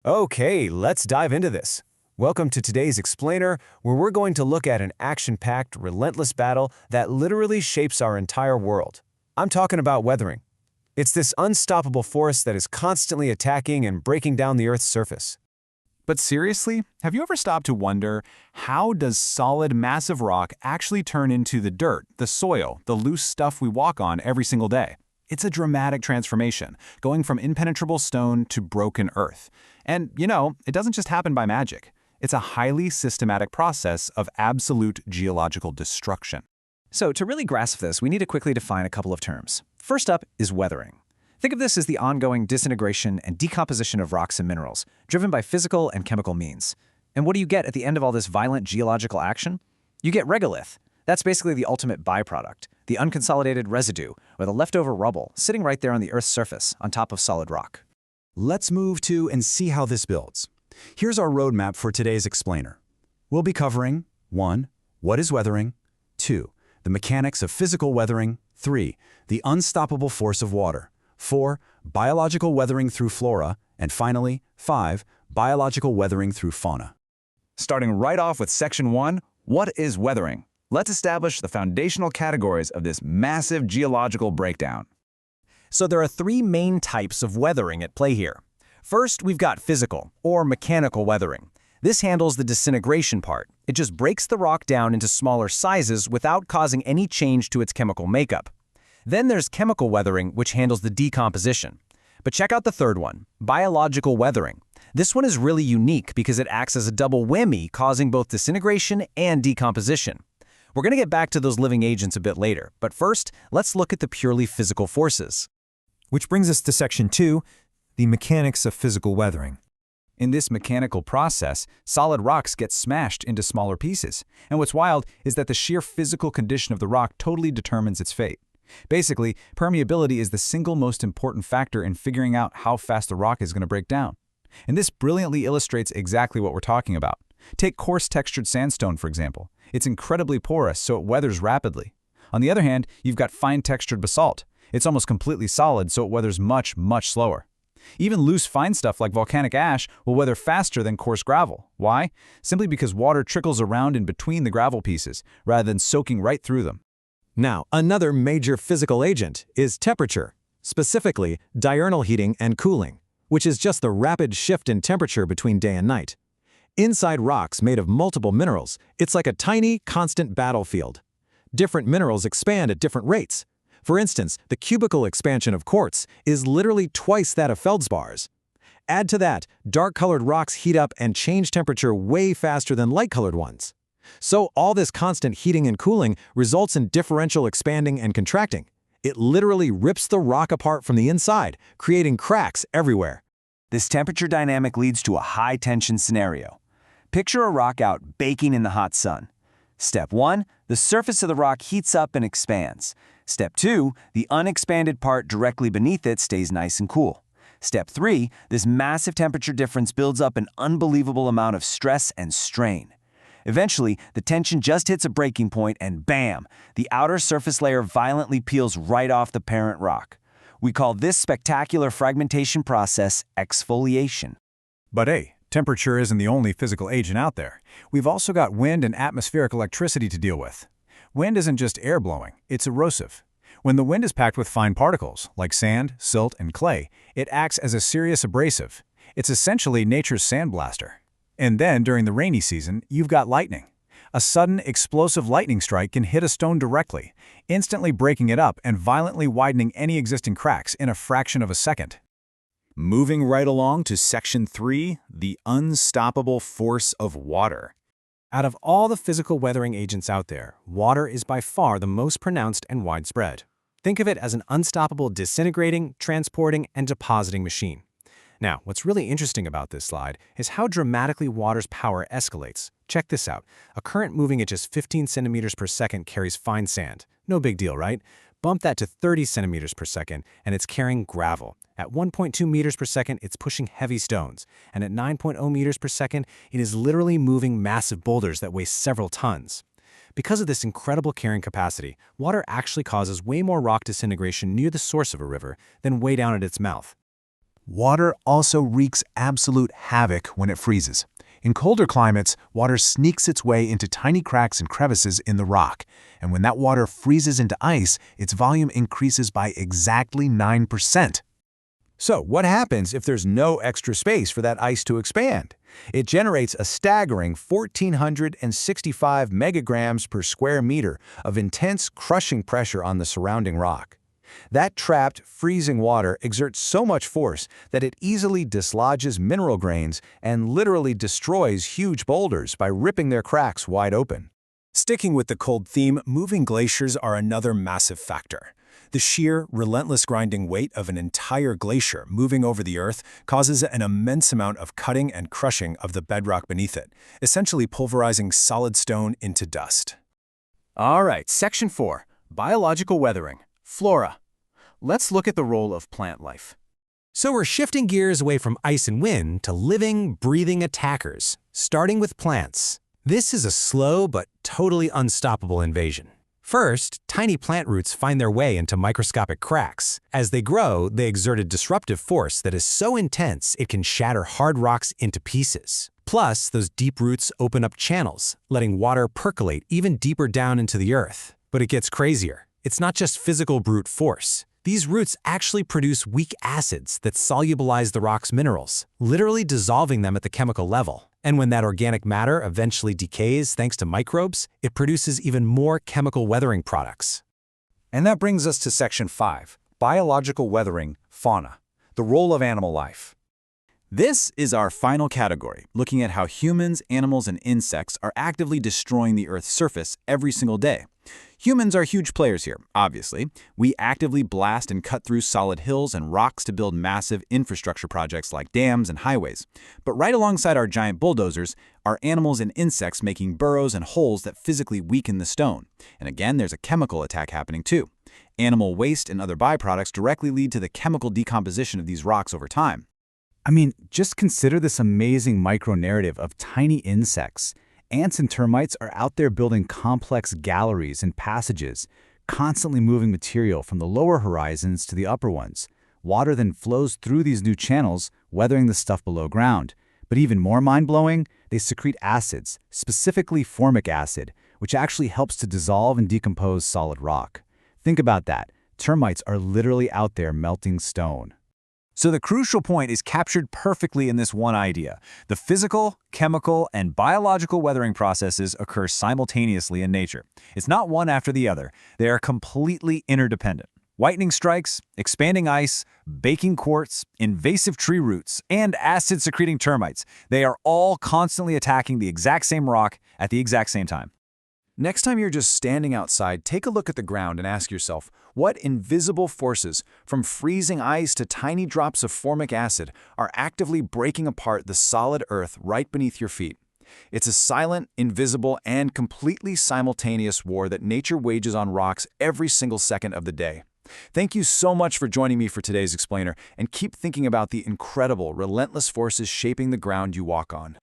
Okay, let's dive into this. Welcome to today's Explainer, where we're going to look at an action-packed, relentless battle that literally shapes our entire world. I'm talking about weathering. It's this unstoppable force that is constantly attacking and breaking down the Earth's surface. But seriously, have you ever stopped to wonder, how does solid, massive rock actually turn into the dirt, the soil, the loose stuff we walk on every single day? It's a dramatic transformation, going from impenetrable stone to broken earth. And, it doesn't just happen by magic. It's a highly systematic process of absolute geological destruction. So to really grasp this, we need to quickly define a couple of terms. First up is weathering. Think of this as the ongoing disintegration and decomposition of rocks and minerals, driven by physical and chemical means. And what do you get at the end of all this violent geological action? You get regolith. That's basically the ultimate byproduct, the unconsolidated residue, or the leftover rubble, sitting right there on the Earth's surface, on top of solid rock. Let's move to and see how this builds. Here's our roadmap for today's Explainer. We'll be covering 1. What is weathering? 2. The mechanics of physical weathering. 3. The unstoppable force of water. 4. Biological weathering through flora. And finally, 5. Biological weathering through fauna. Starting right off with Section 1, what is weathering? Let's establish the foundational categories of this massive geological breakdown. So there are three main types of weathering at play here. First, we've got physical, or mechanical weathering. This handles the disintegration part. It just breaks the rock down into smaller sizes without causing any change to its chemical makeup. Then there's chemical weathering, which handles the decomposition. But check out the third one, biological weathering. This one is really unique because it acts as a double whammy, causing both disintegration and decomposition. We're going to get back to those living agents a bit later, but first, let's look at the purely physical forces. Which brings us to Section 2, the mechanics of physical weathering. In this mechanical process, solid rocks get smashed into smaller pieces. And what's wild is that the sheer physical condition of the rock totally determines its fate. Basically, permeability is the single most important factor in figuring out how fast the rock is going to break down. And this brilliantly illustrates exactly what we're talking about. Take coarse textured sandstone, for example. It's incredibly porous, so it weathers rapidly. On the other hand, you've got fine textured basalt. It's almost completely solid, so it weathers much, much slower. Even loose, fine stuff like volcanic ash will weather faster than coarse gravel. Why? Simply because water trickles around in between the gravel pieces, rather than soaking right through them. Now, another major physical agent is temperature, specifically diurnal heating and cooling, which is just the rapid shift in temperature between day and night. Inside rocks made of multiple minerals, it's like a tiny, constant battlefield. Different minerals expand at different rates. For instance, the cubical expansion of quartz is literally twice that of feldspars. Add to that, dark-colored rocks heat up and change temperature way faster than light-colored ones. So all this constant heating and cooling results in differential expanding and contracting. It literally rips the rock apart from the inside, creating cracks everywhere. This temperature dynamic leads to a high-tension scenario. Picture a rock out baking in the hot sun. Step 1, the surface of the rock heats up and expands. Step 2, the unexpanded part directly beneath it stays nice and cool. Step 3, this massive temperature difference builds up an unbelievable amount of stress and strain. Eventually, the tension just hits a breaking point and bam, the outer surface layer violently peels right off the parent rock. We call this spectacular fragmentation process exfoliation. But hey, temperature isn't the only physical agent out there. We've also got wind and atmospheric electricity to deal with. Wind isn't just air blowing, it's erosive. When the wind is packed with fine particles, like sand, silt, and clay, it acts as a serious abrasive. It's essentially nature's sandblaster. And then, during the rainy season, you've got lightning. A sudden, explosive lightning strike can hit a stone directly, instantly breaking it up and violently widening any existing cracks in a fraction of a second. Moving right along to Section 3, the unstoppable force of water. Out of all the physical weathering agents out there, water is by far the most pronounced and widespread. Think of it as an unstoppable disintegrating, transporting, and depositing machine. Now, what's really interesting about this slide is how dramatically water's power escalates. Check this out. A current moving at just 15 centimeters per second carries fine sand. No big deal, right? Bump that to 30 centimeters per second, and it's carrying gravel. At 1.2 meters per second, it's pushing heavy stones. And at 9.0 meters per second, it is literally moving massive boulders that weigh several tons. Because of this incredible carrying capacity, water actually causes way more rock disintegration near the source of a river than way down at its mouth. Water also wreaks absolute havoc when it freezes. In colder climates, water sneaks its way into tiny cracks and crevices in the rock, and when that water freezes into ice, its volume increases by exactly 9%. So, what happens if there's no extra space for that ice to expand? It generates a staggering 1,465 megagrams per square meter of intense crushing pressure on the surrounding rock. That trapped, freezing water exerts so much force that it easily dislodges mineral grains and literally destroys huge boulders by ripping their cracks wide open. Sticking with the cold theme, moving glaciers are another massive factor. The sheer, relentless grinding weight of an entire glacier moving over the Earth causes an immense amount of cutting and crushing of the bedrock beneath it, essentially pulverizing solid stone into dust. All right, Section 4, Biological Weathering, Flora. Let's look at the role of plant life. So we're shifting gears away from ice and wind to living, breathing attackers, starting with plants. This is a slow but totally unstoppable invasion. First, tiny plant roots find their way into microscopic cracks. As they grow, they exert a disruptive force that is so intense it can shatter hard rocks into pieces. Plus, those deep roots open up channels, letting water percolate even deeper down into the earth. But it gets crazier. It's not just physical brute force. These roots actually produce weak acids that solubilize the rock's minerals, literally dissolving them at the chemical level. And when that organic matter eventually decays thanks to microbes, it produces even more chemical weathering products. And that brings us to Section 5, Biological Weathering, Fauna, the role of animal life. This is our final category, looking at how humans, animals, and insects are actively destroying the Earth's surface every single day. Humans are huge players here, obviously. We actively blast and cut through solid hills and rocks to build massive infrastructure projects like dams and highways. But right alongside our giant bulldozers are animals and insects making burrows and holes that physically weaken the stone. And again, there's a chemical attack happening too. Animal waste and other byproducts directly lead to the chemical decomposition of these rocks over time. I mean, just consider this amazing micro-narrative of tiny insects. Ants and termites are out there building complex galleries and passages, constantly moving material from the lower horizons to the upper ones. Water then flows through these new channels, weathering the stuff below ground. But even more mind-blowing, they secrete acids, specifically formic acid, which actually helps to dissolve and decompose solid rock. Think about that. Termites are literally out there melting stone. So the crucial point is captured perfectly in this one idea. The physical, chemical, and biological weathering processes occur simultaneously in nature. It's not one after the other. They are completely interdependent. Whitening strikes, expanding ice, baking quartz, invasive tree roots, and acid-secreting termites. They are all constantly attacking the exact same rock at the exact same time. Next time you're just standing outside, take a look at the ground and ask yourself, what invisible forces, from freezing ice to tiny drops of formic acid, are actively breaking apart the solid earth right beneath your feet? It's a silent, invisible, and completely simultaneous war that nature wages on rocks every single second of the day. Thank you so much for joining me for today's Explainer, and keep thinking about the incredible, relentless forces shaping the ground you walk on.